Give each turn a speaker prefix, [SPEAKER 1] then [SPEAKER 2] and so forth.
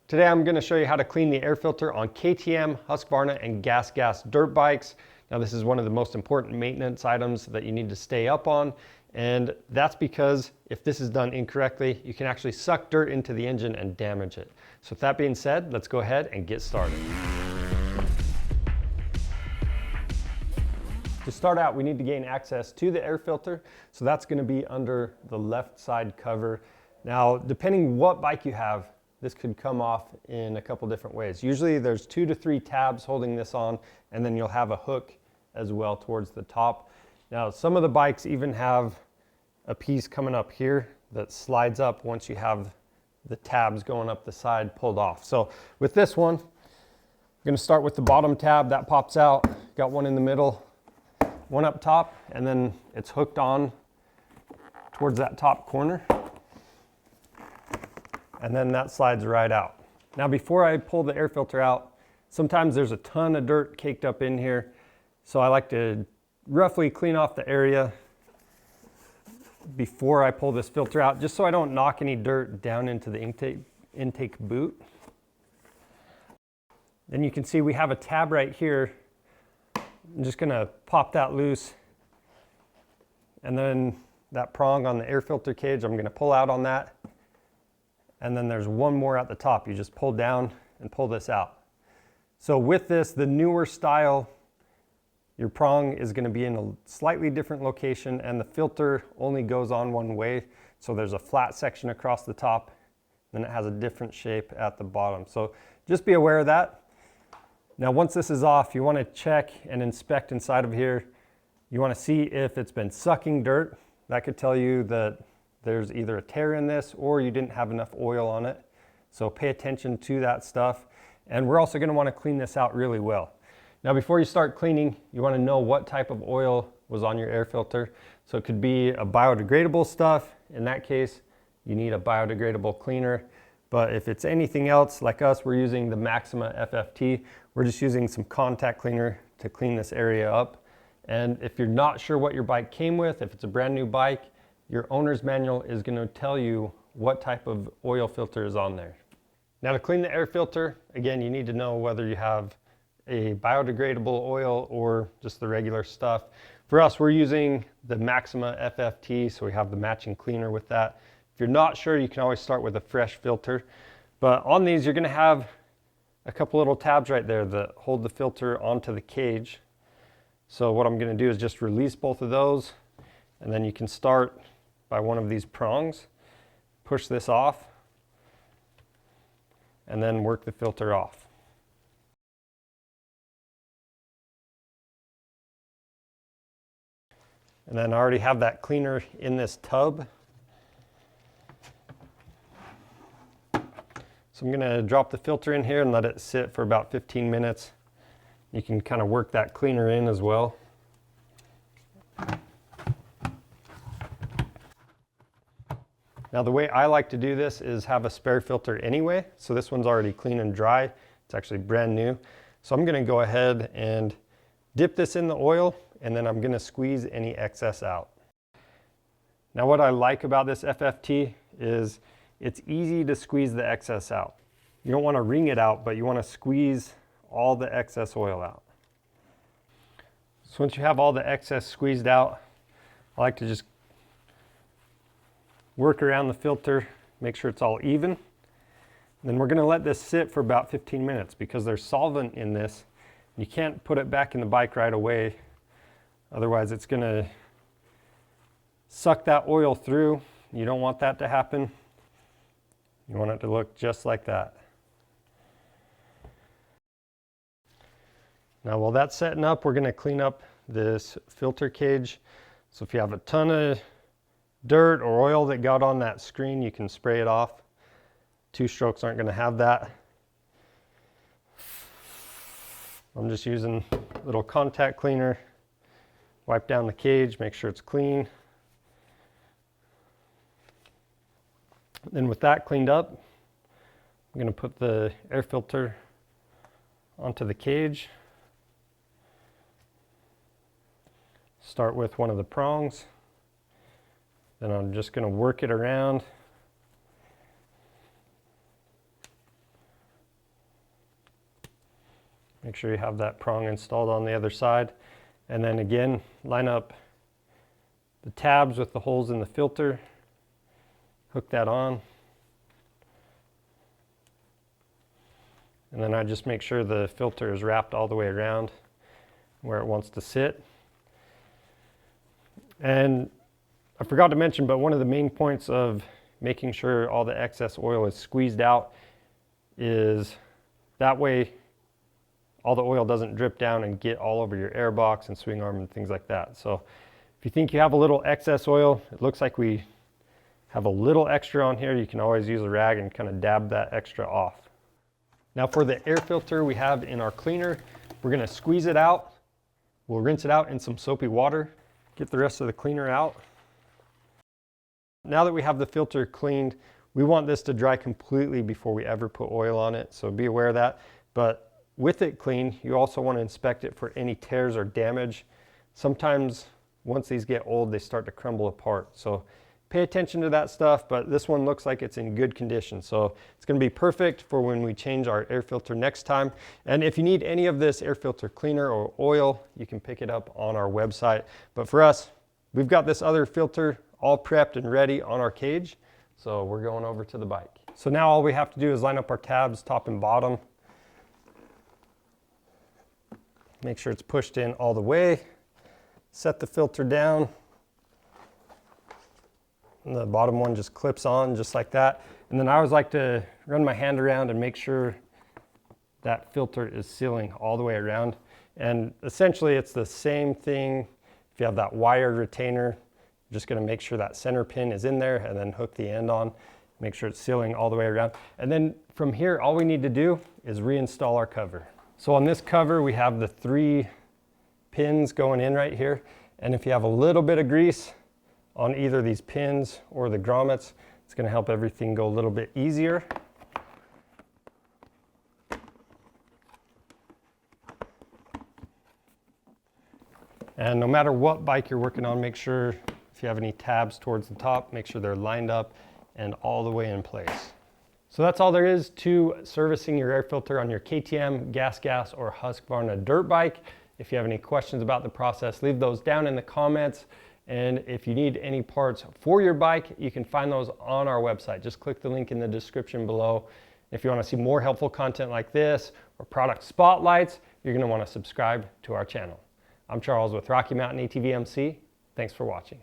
[SPEAKER 1] Today I'm going to show you how to clean the air filter on KTM, Husqvarna, and GasGas dirt bikes. Now this is one of the most important maintenance items that you need to stay up on, and that's because if this is done incorrectly, you can actually suck dirt into the engine and damage it. So with that being said, let's go ahead and get started. To start out, we need to gain access to the air filter, so that's going to be under the left side cover. Now, depending what bike you have, this could come off in a couple different ways. Usually there's 2 to 3 tabs holding this on, and then you'll have a hook as well towards the top. Now, some of the bikes even have a piece coming up here that slides up once you have the tabs going up the side pulled off. So with this one, I'm going to start with the bottom tab that pops out. Got one in the middle, one up top, and then it's hooked on towards that top corner. And then that slides right out. Now before I pull the air filter out, sometimes there's a ton of dirt caked up in here. So I like to roughly clean off the area before I pull this filter out, just so I don't knock any dirt down into the intake boot. Then you can see we have a tab right here. I'm just gonna pop that loose. And then that prong on the air filter cage, I'm gonna pull out on that. And then there's one more at the top. You just pull down and pull this out. So with this, the newer style, your prong is going to be in a slightly different location, and the filter only goes on one way. So there's a flat section across the top, then it has a different shape at the bottom. So just be aware of that. Now once this is off, you want to check and inspect inside of here. You want to see if it's been sucking dirt. That could tell you that there's either a tear in this or you didn't have enough oil on it. So pay attention to that stuff. And we're also going to want to clean this out really well. Now before you start cleaning, you want to know what type of oil was on your air filter. So it could be a biodegradable stuff. In that case, you need a biodegradable cleaner. But if it's anything else, like us, we're using the Maxima FFT. We're just using some contact cleaner to clean this area up. And if you're not sure what your bike came with, if it's a brand new bike, your owner's manual is going to tell you what type of oil filter is on there. Now to clean the air filter, again, you need to know whether you have a biodegradable oil or just the regular stuff. For us, we're using the Maxima FFT, so we have the matching cleaner with that. If you're not sure, you can always start with a fresh filter. But on these, you're going to have a couple little tabs right there that hold the filter onto the cage. So what I'm going to do is just release both of those, and then you can start by one of these prongs, push this off, and then work the filter off. And then I already have that cleaner in this tub. So I'm going to drop the filter in here and let it sit for about 15 minutes. You can kind of work that cleaner in as well. Now the way I like to do this is have a spare filter anyway. So this one's already clean and dry. It's actually brand new. So I'm going to go ahead and dip this in the oil, and then I'm going to squeeze any excess out. Now what I like about this FFT is it's easy to squeeze the excess out. You don't want to wring it out, but you want to squeeze all the excess oil out. So once you have all the excess squeezed out, I like to just work around the filter, make sure it's all even. Then we're going to let this sit for about 15 minutes because there's solvent in this. You can't put it back in the bike right away. Otherwise it's going to suck that oil through. You don't want that to happen. You want it to look just like that. Now while that's setting up, we're going to clean up this filter cage. So if you have a ton of dirt or oil that got on that screen, you can spray it off. 2 strokes aren't going to have that. I'm just using a little contact cleaner. Wipe down the cage, make sure it's clean. Then with that cleaned up, I'm going to put the air filter onto the cage. Start with one of the prongs. Then I'm just going to work it around Make sure you have that prong installed on the other side. And then again, line up the tabs with the holes in the filter. Hook that on. And then I just make sure the filter is wrapped all the way around where it wants to sit. And I forgot to mention, but one of the main points of making sure all the excess oil is squeezed out is that way all the oil doesn't drip down and get all over your air box and swing arm and things like that. So if you think you have a little excess oil, it looks like we have a little extra on here, you can always use a rag and kind of dab that extra off. Now for the air filter we have in our cleaner, we're going to squeeze it out. We'll rinse it out in some soapy water, get the rest of the cleaner out. Now that we have the filter cleaned, we want this to dry completely before we ever put oil on it, so be aware of that. But with it clean, you also want to inspect it for any tears or damage. Sometimes once these get old, they start to crumble apart. So pay attention to that stuff, but this one looks like it's in good condition. So it's going to be perfect for when we change our air filter next time. And if you need any of this air filter cleaner or oil, you can pick it up on our website. But for us, we've got this other filter all prepped and ready on our cage. So we're going over to the bike. So now all we have to do is line up our tabs top and bottom. Make sure it's pushed in all the way. Set the filter down. And the bottom one just clips on just like that. And then I always like to run my hand around and make sure that filter is sealing all the way around. And essentially it's the same thing. If you have that wired retainer, you're just going to make sure that center pin is in there and then hook the end on. Make sure it's sealing all the way around. And then from here, all we need to do is reinstall our cover. So on this cover, we have the 3 pins going in right here. And if you have a little bit of grease on either these pins or the grommets, it's going to help everything go a little bit easier. And no matter what bike you're working on, make sure if you have any tabs towards the top, make sure they're lined up and all the way in place. So that's all there is to servicing your air filter on your KTM, GasGas, or Husqvarna dirt bike. If you have any questions about the process, leave those down in the comments. And if you need any parts for your bike, you can find those on our website. Just click the link in the description below. If you want to see more helpful content like this or product spotlights, you're going to want to subscribe to our channel. I'm Charles with Rocky Mountain ATV MC. Thanks for watching.